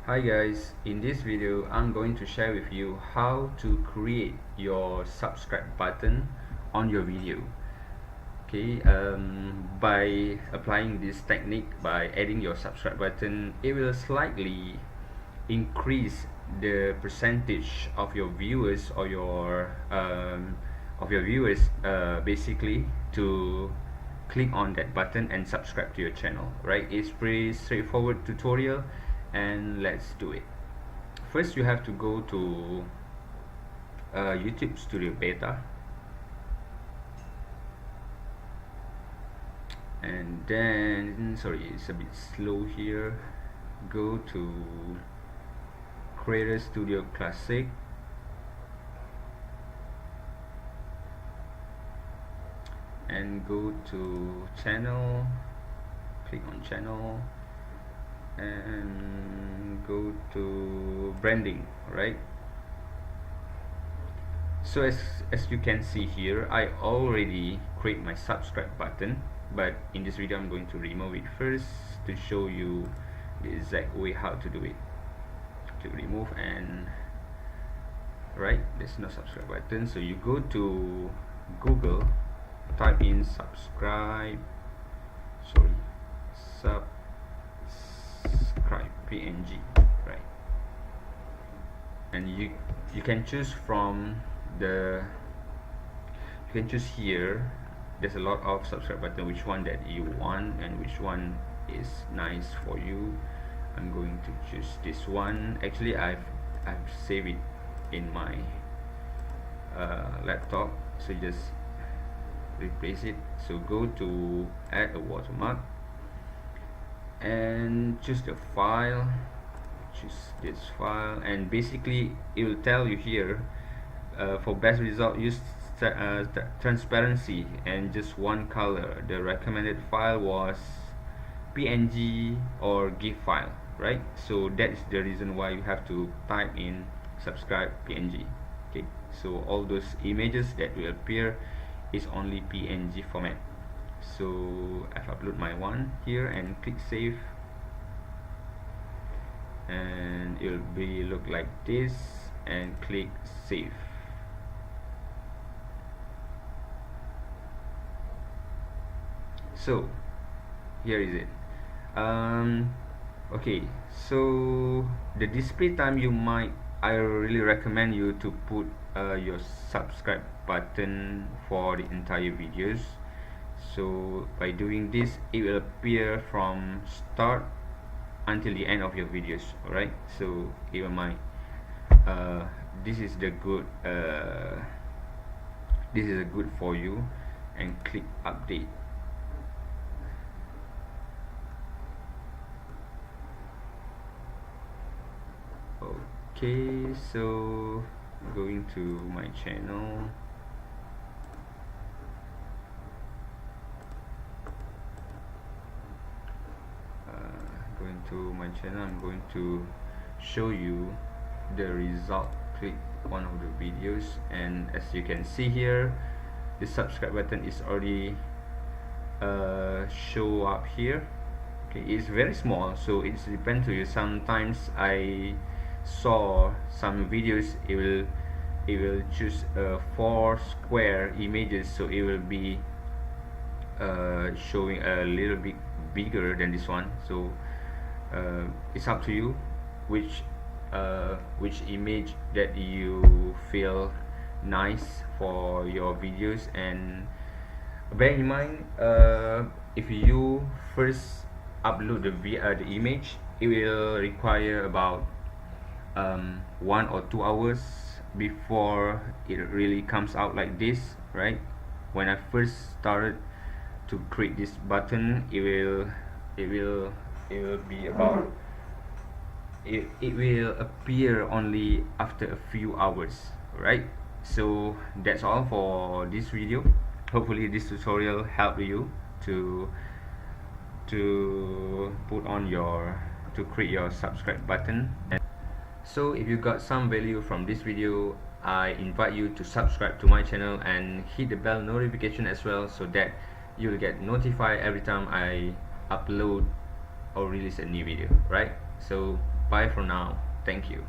Hi guys, in this video I'm going to share with you how to create your subscribe button on your video. Okay, by applying this technique, by adding your subscribe button, it will slightly increase the percentage of your viewers or your viewers basically to click on that button and subscribe to your channel, right? It's pretty straightforward tutorial, and let's do it. First you have to go to YouTube Studio Beta, and then, sorry, it's a bit slow here. Go to Creator Studio Classic, and go to channel, click on channel, and go to branding, right? So as you can see here, I already create my subscribe button, but in this video I'm going to remove it first to show you the exact way how to do it. Click remove, and right, there's no subscribe button, so you go to Google, type in subscribe PNG, right? And you can choose from the, you can choose here. There's a lot of subscribe button, which one that you want and which one is nice for you. I'm going to choose this one. Actually I've saved it in my laptop, so just replace it. So go to add a watermark and choose the file, choose this file, and basically it will tell you here for best result use transparency and just one color. The recommended file was PNG or GIF file, right? So that's the reason why you have to type in subscribe PNG. Okay, so all those images that will appear is only PNG format. So I've uploaded my one here and click save, and it will be look like this, and click save. So here is it. Okay, so the display time, I really recommend you to put your subscribe button for the entire videos. So by doing this, it will appear from start until the end of your videos. Alright, so even my this is the good this is a good for you, and click update. Okay, so going to my channel, I'm going to show you the result. Click one of the videos, and as you can see here, the subscribe button is already show up here. Okay, it's very small, so it's depend to you. Sometimes I saw some videos, it will choose 4 square images, so it will be showing a little bit bigger than this one. So it's up to you which image that you feel nice for your videos. And bear in mind, if you first upload the image, it will require about 1 or 2 hours before it really comes out like this, right? When I first started to create this button, it will be about, it will appear only after a few hours, right? So that's all for this video. Hopefully this tutorial helped you to put on to create your subscribe button. So if you got some value from this video, I invite you to subscribe to my channel and hit the bell notification as well, so that you'll get notified every time I upload or release a new video, right? So Bye for now. Thank you.